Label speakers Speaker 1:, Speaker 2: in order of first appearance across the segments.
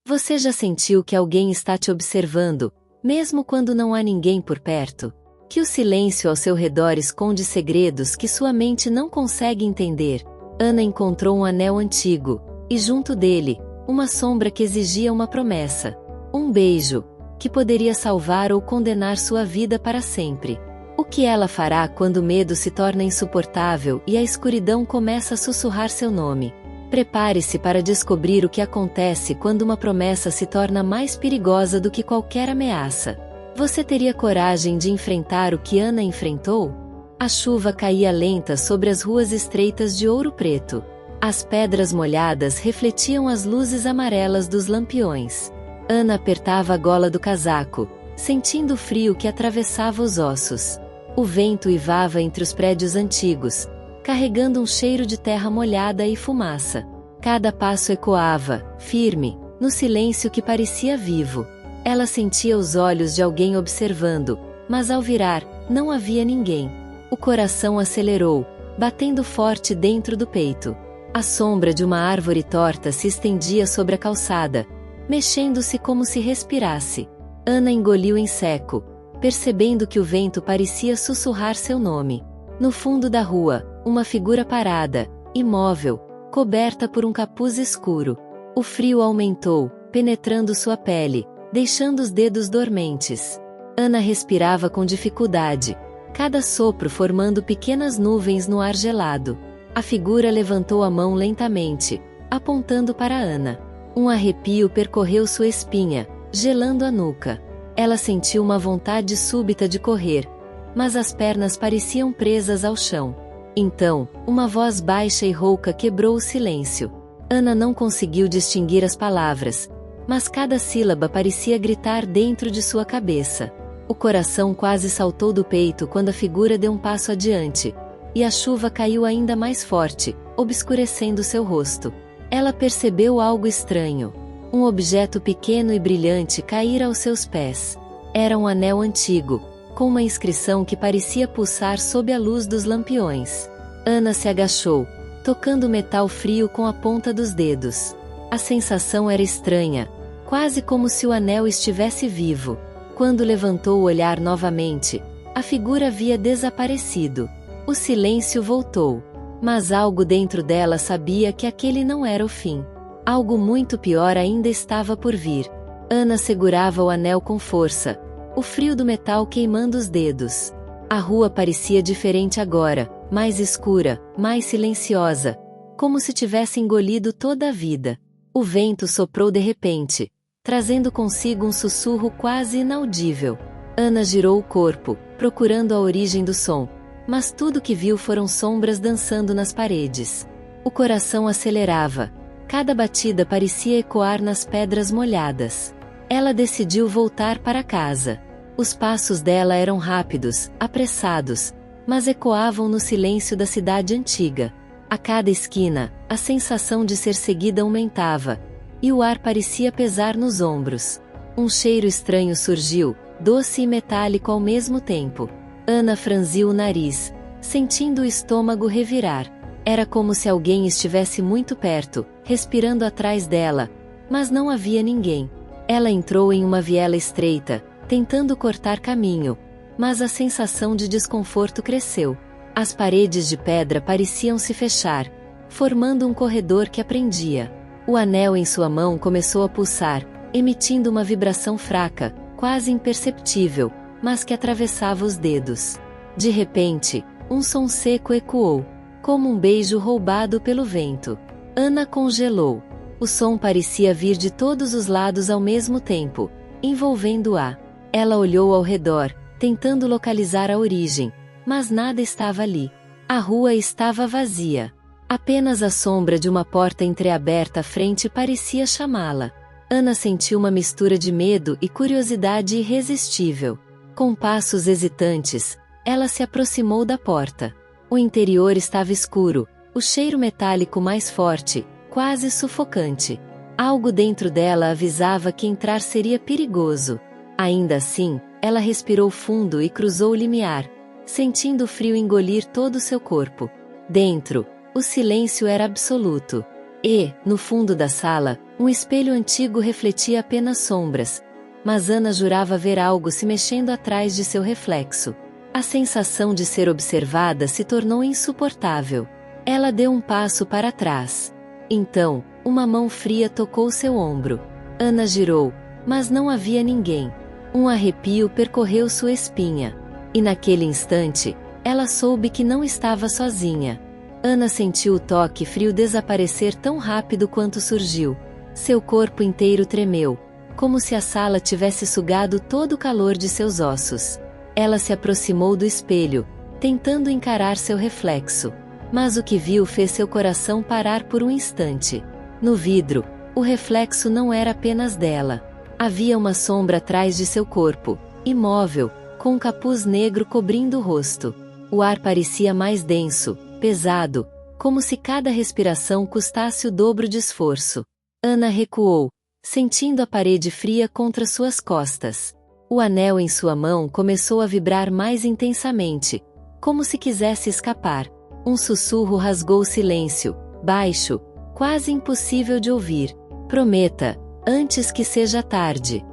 Speaker 1: Você já sentiu que alguém está te observando, mesmo quando não há ninguém por perto? Que o silêncio ao seu redor esconde segredos que sua mente não consegue entender? Ana encontrou um anel antigo, e junto dele, uma sombra que exigia uma promessa. Um beijo, que poderia salvar ou condenar sua vida para sempre. O que ela fará quando o medo se torna insuportável e a escuridão começa a sussurrar seu nome? Prepare-se para descobrir o que acontece quando uma promessa se torna mais perigosa do que qualquer ameaça. Você teria coragem de enfrentar o que Ana enfrentou? A chuva caía lenta sobre as ruas estreitas de Ouro Preto. As pedras molhadas refletiam as luzes amarelas dos lampiões. Ana apertava a gola do casaco, sentindo o frio que atravessava os ossos. O vento uivava entre os prédios antigos, carregando um cheiro de terra molhada e fumaça. Cada passo ecoava, firme, no silêncio que parecia vivo. Ela sentia os olhos de alguém observando, mas ao virar, não havia ninguém. O coração acelerou, batendo forte dentro do peito. A sombra de uma árvore torta se estendia sobre a calçada, mexendo-se como se respirasse. Ana engoliu em seco, percebendo que o vento parecia sussurrar seu nome. No fundo da rua, uma figura parada, imóvel, coberta por um capuz escuro. O frio aumentou, penetrando sua pele, deixando os dedos dormentes. Ana respirava com dificuldade, cada sopro formando pequenas nuvens no ar gelado. A figura levantou a mão lentamente, apontando para Ana. Um arrepio percorreu sua espinha, gelando a nuca. Ela sentiu uma vontade súbita de correr, mas as pernas pareciam presas ao chão. Então, uma voz baixa e rouca quebrou o silêncio. Ana não conseguiu distinguir as palavras, mas cada sílaba parecia gritar dentro de sua cabeça. O coração quase saltou do peito quando a figura deu um passo adiante, e a chuva caiu ainda mais forte, obscurecendo seu rosto. Ela percebeu algo estranho. Um objeto pequeno e brilhante caíra aos seus pés. Era um anel antigo, com uma inscrição que parecia pulsar sob a luz dos lampiões. Ana se agachou, tocando o metal frio com a ponta dos dedos. A sensação era estranha, quase como se o anel estivesse vivo. Quando levantou o olhar novamente, a figura havia desaparecido. O silêncio voltou, mas algo dentro dela sabia que aquele não era o fim. Algo muito pior ainda estava por vir. Ana segurava o anel com força, o frio do metal queimando os dedos. A rua parecia diferente agora, mais escura, mais silenciosa, como se tivesse engolido toda a vida. O vento soprou de repente, trazendo consigo um sussurro quase inaudível. Ana girou o corpo, procurando a origem do som, mas tudo que viu foram sombras dançando nas paredes. O coração acelerava, cada batida parecia ecoar nas pedras molhadas. Ela decidiu voltar para casa. Os passos dela eram rápidos, apressados, mas ecoavam no silêncio da cidade antiga. A cada esquina, a sensação de ser seguida aumentava, e o ar parecia pesar nos ombros. Um cheiro estranho surgiu, doce e metálico ao mesmo tempo. Ana franziu o nariz, sentindo o estômago revirar. Era como se alguém estivesse muito perto, respirando atrás dela, mas não havia ninguém. Ela entrou em uma viela estreita, tentando cortar caminho, mas a sensação de desconforto cresceu. As paredes de pedra pareciam se fechar, formando um corredor que prendia. O anel em sua mão começou a pulsar, emitindo uma vibração fraca, quase imperceptível, mas que atravessava os dedos. De repente, um som seco ecoou, como um beijo roubado pelo vento. Ana congelou. O som parecia vir de todos os lados ao mesmo tempo, envolvendo-a. Ela olhou ao redor, tentando localizar a origem, mas nada estava ali. A rua estava vazia. Apenas a sombra de uma porta entreaberta à frente parecia chamá-la. Ana sentiu uma mistura de medo e curiosidade irresistível. Com passos hesitantes, ela se aproximou da porta. O interior estava escuro, o cheiro metálico mais forte, quase sufocante. Algo dentro dela avisava que entrar seria perigoso. Ainda assim, ela respirou fundo e cruzou o limiar, sentindo o frio engolir todo o seu corpo. Dentro, o silêncio era absoluto. E, no fundo da sala, um espelho antigo refletia apenas sombras, mas Ana jurava ver algo se mexendo atrás de seu reflexo. A sensação de ser observada se tornou insuportável. Ela deu um passo para trás. Então, uma mão fria tocou seu ombro. Ana girou, mas não havia ninguém. Um arrepio percorreu sua espinha. E naquele instante, ela soube que não estava sozinha. Ana sentiu o toque frio desaparecer tão rápido quanto surgiu. Seu corpo inteiro tremeu, como se a sala tivesse sugado todo o calor de seus ossos. Ela se aproximou do espelho, tentando encarar seu reflexo. Mas o que viu fez seu coração parar por um instante. No vidro, o reflexo não era apenas dela. Havia uma sombra atrás de seu corpo, imóvel, com um capuz negro cobrindo o rosto. O ar parecia mais denso, pesado, como se cada respiração custasse o dobro de esforço. Ana recuou, sentindo a parede fria contra suas costas. O anel em sua mão começou a vibrar mais intensamente, como se quisesse escapar. Um sussurro rasgou o silêncio, baixo, quase impossível de ouvir. Prometa, antes que seja tarde.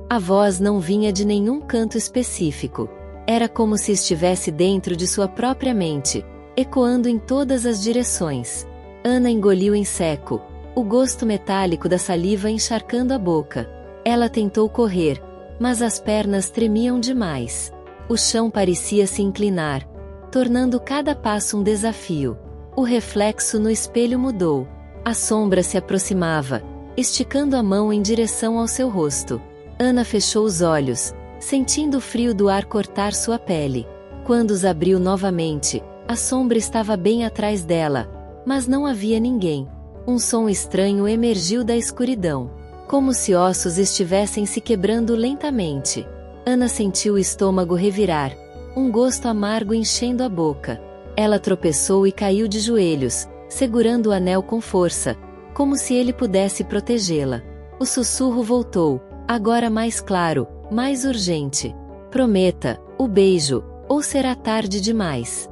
Speaker 1: A voz não vinha de nenhum canto específico. Era como se estivesse dentro de sua própria mente, ecoando em todas as direções. Ana engoliu em seco, o gosto metálico da saliva encharcando a boca. Ela tentou correr, mas as pernas tremiam demais. O chão parecia se inclinar, tornando cada passo um desafio. O reflexo no espelho mudou. A sombra se aproximava, esticando a mão em direção ao seu rosto. Ana fechou os olhos, sentindo o frio do ar cortar sua pele. Quando os abriu novamente, a sombra estava bem atrás dela, mas não havia ninguém. Um som estranho emergiu da escuridão, como se ossos estivessem se quebrando lentamente. Ana sentiu o estômago revirar, um gosto amargo enchendo a boca. Ela tropeçou e caiu de joelhos, segurando o anel com força, como se ele pudesse protegê-la. O sussurro voltou, agora mais claro, mais urgente. Prometa, o beijo, ou será tarde demais.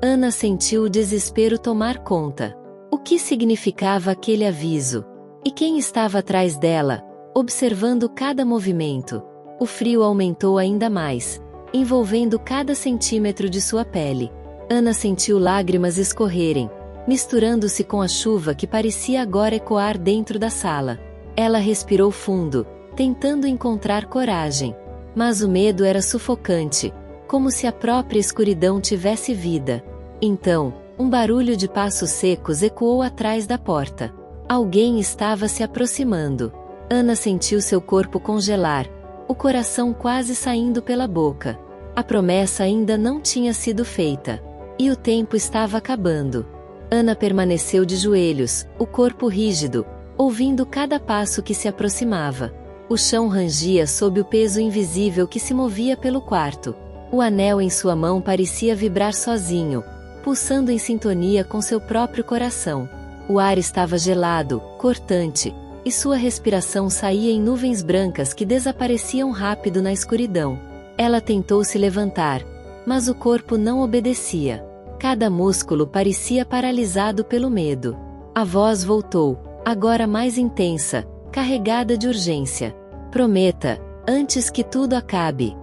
Speaker 1: Ana sentiu o desespero tomar conta. O que significava aquele aviso? E quem estava atrás dela, observando cada movimento? O frio aumentou ainda mais, envolvendo cada centímetro de sua pele. Ana sentiu lágrimas escorrerem, misturando-se com a chuva que parecia agora ecoar dentro da sala. Ela respirou fundo, tentando encontrar coragem. Mas o medo era sufocante, como se a própria escuridão tivesse vida. Então, um barulho de passos secos ecoou atrás da porta. Alguém estava se aproximando. Ana sentiu seu corpo congelar, o coração quase saindo pela boca. A promessa ainda não tinha sido feita. E o tempo estava acabando. Ana permaneceu de joelhos, o corpo rígido, ouvindo cada passo que se aproximava. O chão rangia sob o peso invisível que se movia pelo quarto. O anel em sua mão parecia vibrar sozinho, pulsando em sintonia com seu próprio coração. O ar estava gelado, cortante, e sua respiração saía em nuvens brancas que desapareciam rápido na escuridão. Ela tentou se levantar, mas o corpo não obedecia. Cada músculo parecia paralisado pelo medo. A voz voltou, agora mais intensa, carregada de urgência. Prometa, antes que tudo acabe.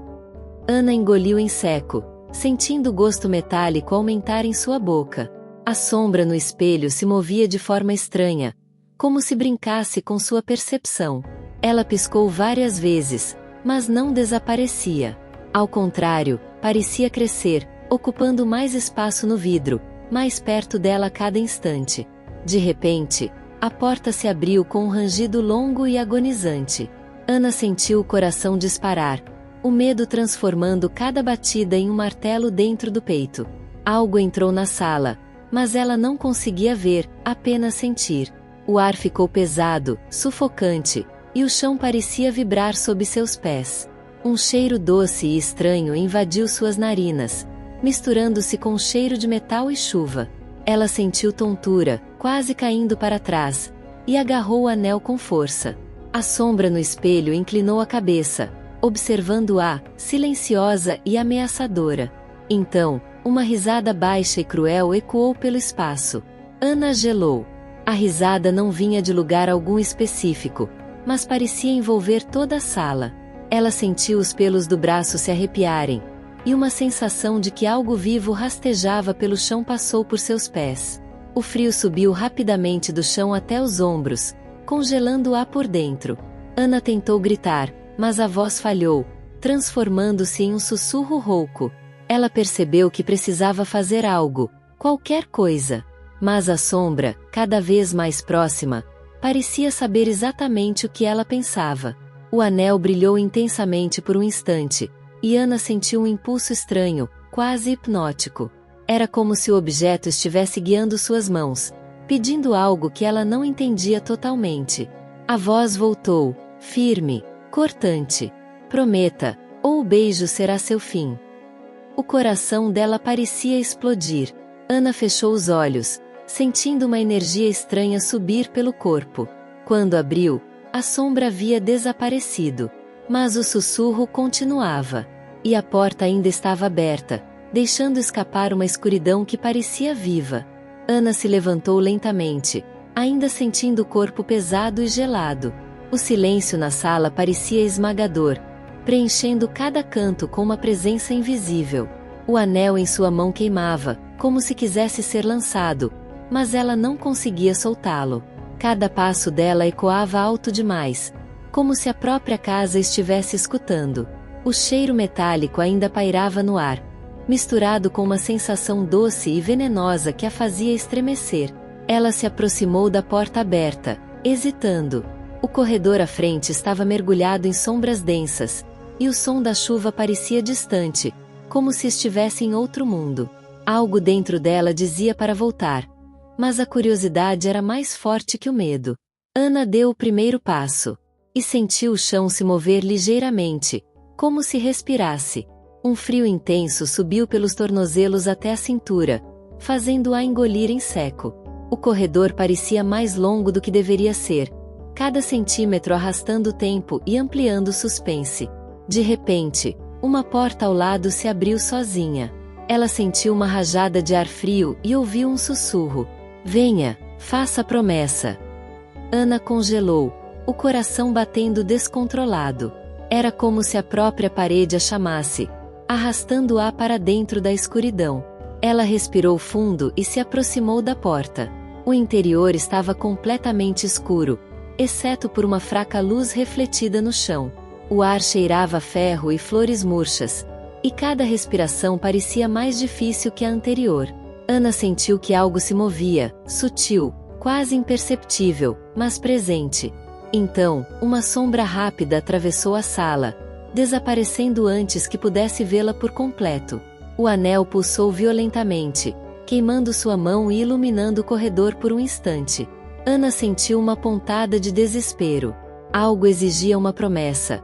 Speaker 1: Ana engoliu em seco, sentindo o gosto metálico aumentar em sua boca. A sombra no espelho se movia de forma estranha, como se brincasse com sua percepção. Ela piscou várias vezes, mas não desaparecia. Ao contrário, parecia crescer, ocupando mais espaço no vidro, mais perto dela a cada instante. De repente, a porta se abriu com um rangido longo e agonizante. Ana sentiu o coração disparar, o medo transformando cada batida em um martelo dentro do peito. Algo entrou na sala, mas ela não conseguia ver, apenas sentir. O ar ficou pesado, sufocante, e o chão parecia vibrar sob seus pés. Um cheiro doce e estranho invadiu suas narinas, misturando-se com o cheiro de metal e chuva. Ela sentiu tontura, quase caindo para trás, e agarrou o anel com força. A sombra no espelho inclinou a cabeça, observando-a, silenciosa e ameaçadora. Então, uma risada baixa e cruel ecoou pelo espaço. Ana gelou. A risada não vinha de lugar algum específico, mas parecia envolver toda a sala. Ela sentiu os pelos do braço se arrepiarem, e uma sensação de que algo vivo rastejava pelo chão passou por seus pés. O frio subiu rapidamente do chão até os ombros, congelando-a por dentro. Ana tentou gritar, mas a voz falhou, transformando-se em um sussurro rouco. Ela percebeu que precisava fazer algo, qualquer coisa. Mas a sombra, cada vez mais próxima, parecia saber exatamente o que ela pensava. O anel brilhou intensamente por um instante, e Ana sentiu um impulso estranho, quase hipnótico. Era como se o objeto estivesse guiando suas mãos, pedindo algo que ela não entendia totalmente. A voz voltou, firme, cortante. Prometa, ou o beijo será seu fim. O coração dela parecia explodir. Ana fechou os olhos, sentindo uma energia estranha subir pelo corpo. Quando abriu, a sombra havia desaparecido. Mas o sussurro continuava. E a porta ainda estava aberta, deixando escapar uma escuridão que parecia viva. Ana se levantou lentamente, ainda sentindo o corpo pesado e gelado. O silêncio na sala parecia esmagador, preenchendo cada canto com uma presença invisível. O anel em sua mão queimava, como se quisesse ser lançado, mas ela não conseguia soltá-lo. Cada passo dela ecoava alto demais, como se a própria casa estivesse escutando. O cheiro metálico ainda pairava no ar, misturado com uma sensação doce e venenosa que a fazia estremecer. Ela se aproximou da porta aberta, hesitando. O corredor à frente estava mergulhado em sombras densas, e o som da chuva parecia distante, como se estivesse em outro mundo. Algo dentro dela dizia para voltar, mas a curiosidade era mais forte que o medo. Ana deu o primeiro passo, e sentiu o chão se mover ligeiramente, como se respirasse. Um frio intenso subiu pelos tornozelos até a cintura, fazendo-a engolir em seco. O corredor parecia mais longo do que deveria ser, cada centímetro arrastando o tempo e ampliando o suspense. De repente, uma porta ao lado se abriu sozinha. Ela sentiu uma rajada de ar frio e ouviu um sussurro. Venha, faça a promessa. Ana congelou, o coração batendo descontrolado. Era como se a própria parede a chamasse, arrastando-a para dentro da escuridão. Ela respirou fundo e se aproximou da porta. O interior estava completamente escuro, exceto por uma fraca luz refletida no chão. O ar cheirava a ferro e flores murchas, e cada respiração parecia mais difícil que a anterior. Ana sentiu que algo se movia, sutil, quase imperceptível, mas presente. Então, uma sombra rápida atravessou a sala, desaparecendo antes que pudesse vê-la por completo. O anel pulsou violentamente, queimando sua mão e iluminando o corredor por um instante. Ana sentiu uma pontada de desespero. Algo exigia uma promessa,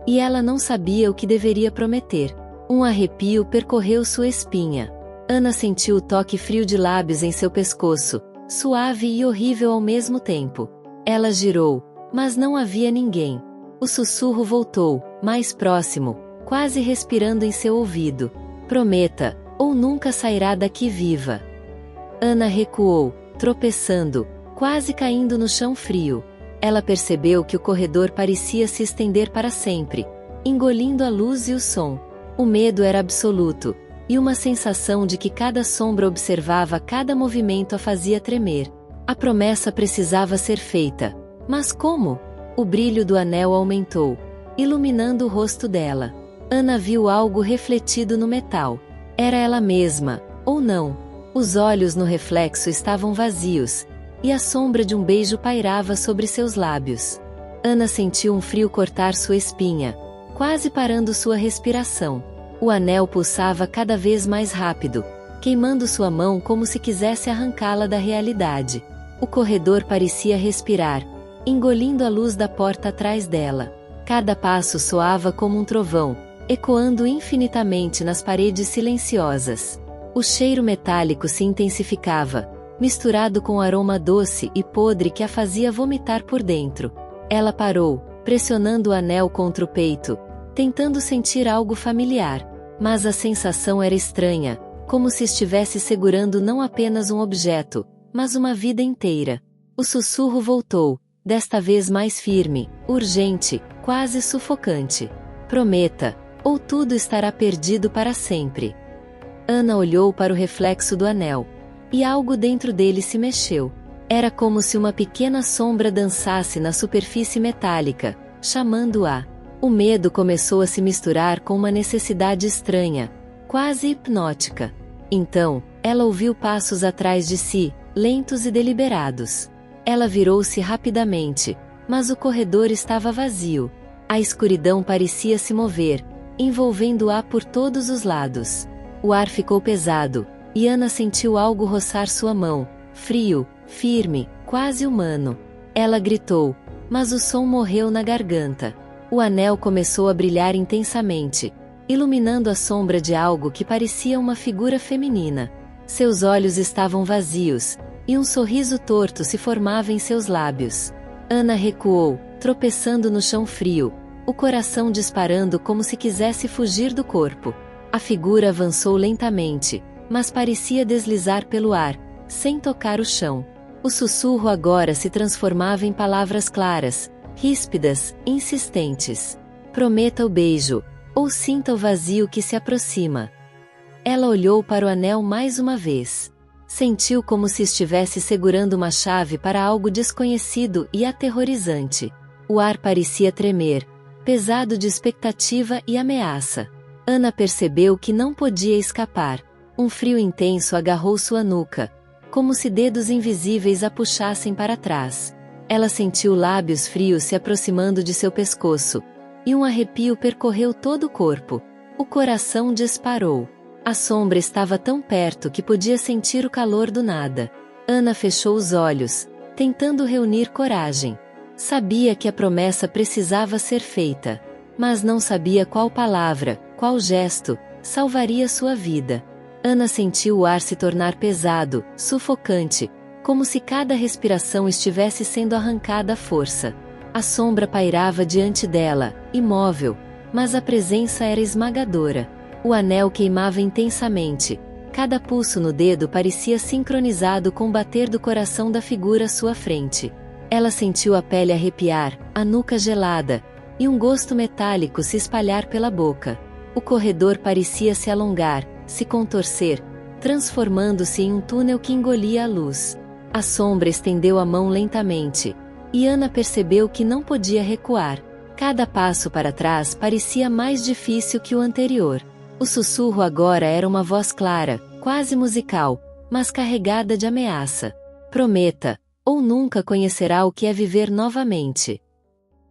Speaker 1: e ela não sabia o que deveria prometer. Um arrepio percorreu sua espinha. Ana sentiu o toque frio de lábios em seu pescoço, suave e horrível ao mesmo tempo. Ela girou, mas não havia ninguém. O sussurro voltou, mais próximo, quase respirando em seu ouvido. Prometa, ou nunca sairá daqui viva. Ana recuou, tropeçando, quase caindo no chão frio. Ela percebeu que o corredor parecia se estender para sempre, engolindo a luz e o som. O medo era absoluto, e uma sensação de que cada sombra observava cada movimento a fazia tremer. A promessa precisava ser feita. Mas como? O brilho do anel aumentou, iluminando o rosto dela. Ana viu algo refletido no metal. Era ela mesma, ou não. Os olhos no reflexo estavam vazios, e a sombra de um beijo pairava sobre seus lábios. Ana sentiu um frio cortar sua espinha, quase parando sua respiração. O anel pulsava cada vez mais rápido, queimando sua mão como se quisesse arrancá-la da realidade. O corredor parecia respirar, engolindo a luz da porta atrás dela. Cada passo soava como um trovão, ecoando infinitamente nas paredes silenciosas. O cheiro metálico se intensificava, misturado com o aroma doce e podre que a fazia vomitar por dentro. Ela parou, pressionando o anel contra o peito, tentando sentir algo familiar. Mas a sensação era estranha, como se estivesse segurando não apenas um objeto, mas uma vida inteira. O sussurro voltou, desta vez mais firme, urgente, quase sufocante. Prometa, ou tudo estará perdido para sempre. Ana olhou para o reflexo do anel. E algo dentro dele se mexeu. Era como se uma pequena sombra dançasse na superfície metálica, chamando-a. O medo começou a se misturar com uma necessidade estranha, quase hipnótica. Então, ela ouviu passos atrás de si, lentos e deliberados. Ela virou-se rapidamente, mas o corredor estava vazio. A escuridão parecia se mover, envolvendo-a por todos os lados. O ar ficou pesado, e Ana sentiu algo roçar sua mão, frio, firme, quase humano. Ela gritou, mas o som morreu na garganta. O anel começou a brilhar intensamente, iluminando a sombra de algo que parecia uma figura feminina. Seus olhos estavam vazios, e um sorriso torto se formava em seus lábios. Ana recuou, tropeçando no chão frio, o coração disparando como se quisesse fugir do corpo. A figura avançou lentamente, mas parecia deslizar pelo ar, sem tocar o chão. O sussurro agora se transformava em palavras claras, ríspidas, insistentes. Prometa o beijo, ou sinta o vazio que se aproxima. Ela olhou para o anel mais uma vez. Sentiu como se estivesse segurando uma chave para algo desconhecido e aterrorizante. O ar parecia tremer, pesado de expectativa e ameaça. Ana percebeu que não podia escapar. Um frio intenso agarrou sua nuca, como se dedos invisíveis a puxassem para trás. Ela sentiu lábios frios se aproximando de seu pescoço, e um arrepio percorreu todo o corpo. O coração disparou. A sombra estava tão perto que podia sentir o calor do nada. Ana fechou os olhos, tentando reunir coragem. Sabia que a promessa precisava ser feita, mas não sabia qual palavra, qual gesto, salvaria sua vida. Ana sentiu o ar se tornar pesado, sufocante, como se cada respiração estivesse sendo arrancada à força. A sombra pairava diante dela, imóvel, mas a presença era esmagadora. O anel queimava intensamente. Cada pulso no dedo parecia sincronizado com o bater do coração da figura à sua frente. Ela sentiu a pele arrepiar, a nuca gelada, e um gosto metálico se espalhar pela boca. O corredor parecia se alongar, se contorcer, transformando-se em um túnel que engolia a luz. A sombra estendeu a mão lentamente, e Ana percebeu que não podia recuar. Cada passo para trás parecia mais difícil que o anterior. O sussurro agora era uma voz clara, quase musical, mas carregada de ameaça. Prometa, ou nunca conhecerá o que é viver novamente.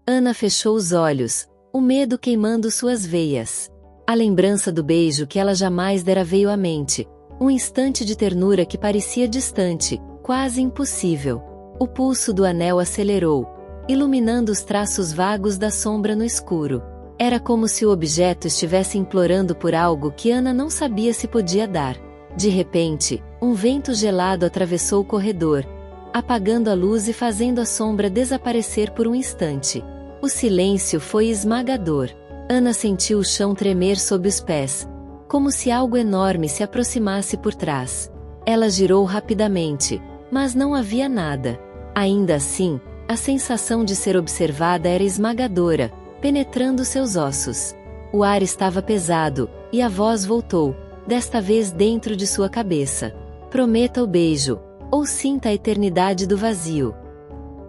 Speaker 1: Ana fechou os olhos, o medo queimando suas veias. A lembrança do beijo que ela jamais dera veio à mente, um instante de ternura que parecia distante, quase impossível. O pulso do anel acelerou, iluminando os traços vagos da sombra no escuro. Era como se o objeto estivesse implorando por algo que Ana não sabia se podia dar. De repente, um vento gelado atravessou o corredor, apagando a luz e fazendo a sombra desaparecer por um instante. O silêncio foi esmagador. Ana sentiu o chão tremer sob os pés, como se algo enorme se aproximasse por trás. Ela girou rapidamente, mas não havia nada. Ainda assim, a sensação de ser observada era esmagadora, penetrando seus ossos. O ar estava pesado, e a voz voltou, desta vez dentro de sua cabeça. Prometa o beijo, ou sinta a eternidade do vazio.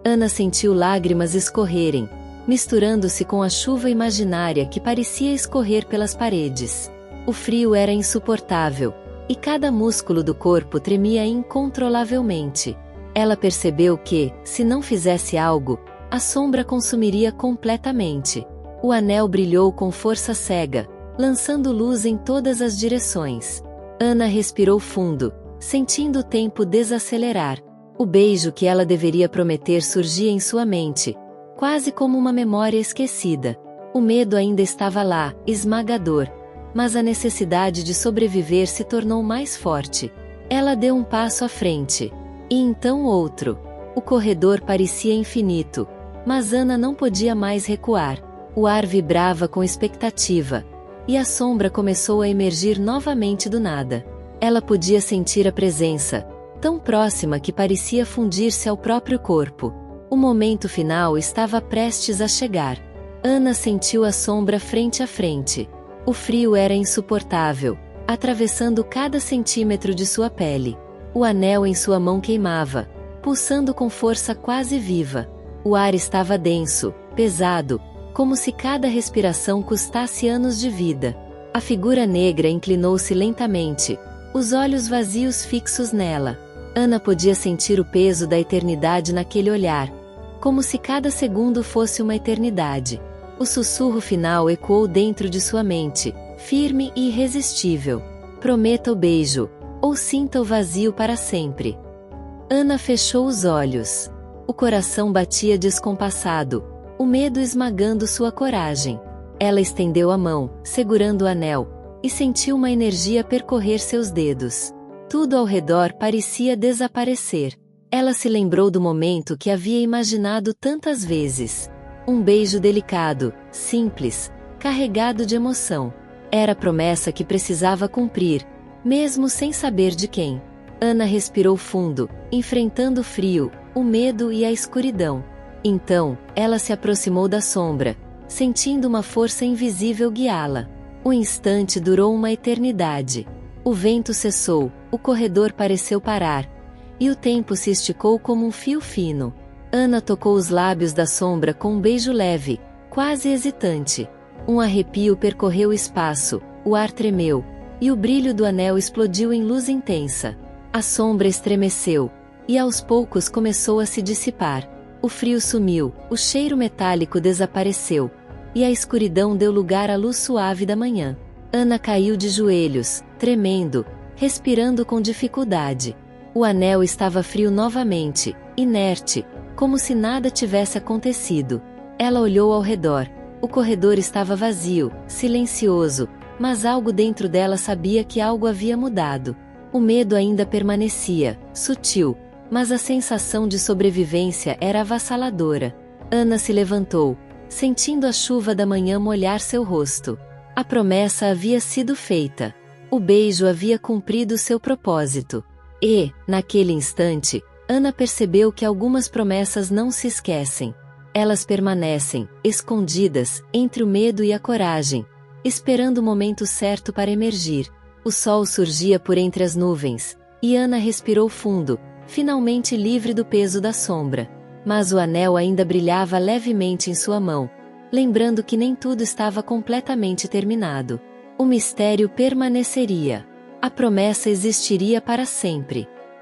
Speaker 1: Ana sentiu lágrimas escorrerem, misturando-se com a chuva imaginária que parecia escorrer pelas paredes. O frio era insuportável, e cada músculo do corpo tremia incontrolavelmente. Ela percebeu que, se não fizesse algo, a sombra consumiria completamente. O anel brilhou com força cega, lançando luz em todas as direções. Ana respirou fundo, sentindo o tempo desacelerar. O beijo que ela deveria prometer surgia em sua mente, quase como uma memória esquecida. O medo ainda estava lá, esmagador, mas a necessidade de sobreviver se tornou mais forte. Ela deu um passo à frente, e então outro. O corredor parecia infinito, mas Ana não podia mais recuar. O ar vibrava com expectativa, e a sombra começou a emergir novamente do nada. Ela podia sentir a presença, tão próxima que parecia fundir-se ao próprio corpo. O momento final estava prestes a chegar. Ana sentiu a sombra frente a frente. O frio era insuportável, atravessando cada centímetro de sua pele. O anel em sua mão queimava, pulsando com força quase viva. O ar estava denso, pesado, como se cada respiração custasse anos de vida. A figura negra inclinou-se lentamente, os olhos vazios fixos nela. Ana podia sentir o peso da eternidade naquele olhar, como se cada segundo fosse uma eternidade. O sussurro final ecoou dentro de sua mente, firme e irresistível. Prometa o beijo, ou sinta o vazio para sempre. Ana fechou os olhos. O coração batia descompassado, o medo esmagando sua coragem. Ela estendeu a mão, segurando o anel, e sentiu uma energia percorrer seus dedos. Tudo ao redor parecia desaparecer. Ela se lembrou do momento que havia imaginado tantas vezes. Um beijo delicado, simples, carregado de emoção. Era a promessa que precisava cumprir, mesmo sem saber de quem. Ana respirou fundo, enfrentando o frio, o medo e a escuridão. Então, ela se aproximou da sombra, sentindo uma força invisível guiá-la. O instante durou uma eternidade. O vento cessou, o corredor pareceu parar, e o tempo se esticou como um fio fino. Ana tocou os lábios da sombra com um beijo leve, quase hesitante. Um arrepio percorreu o espaço, o ar tremeu, e o brilho do anel explodiu em luz intensa. A sombra estremeceu, e aos poucos começou a se dissipar. O frio sumiu, o cheiro metálico desapareceu, e a escuridão deu lugar à luz suave da manhã. Ana caiu de joelhos, tremendo, respirando com dificuldade. O anel estava frio novamente, inerte, como se nada tivesse acontecido. Ela olhou ao redor. O corredor estava vazio, silencioso, mas algo dentro dela sabia que algo havia mudado. O medo ainda permanecia, sutil, mas a sensação de sobrevivência era avassaladora. Ana se levantou, sentindo a chuva da manhã molhar seu rosto. A promessa havia sido feita. O beijo havia cumprido seu propósito. E, naquele instante, Ana percebeu que algumas promessas não se esquecem. Elas permanecem, escondidas, entre o medo e a coragem, esperando o momento certo para emergir. O sol surgia por entre as nuvens, e Ana respirou fundo, finalmente livre do peso da sombra. Mas o anel ainda brilhava levemente em sua mão, lembrando que nem tudo estava completamente terminado. O mistério permaneceria. A promessa existiria para sempre.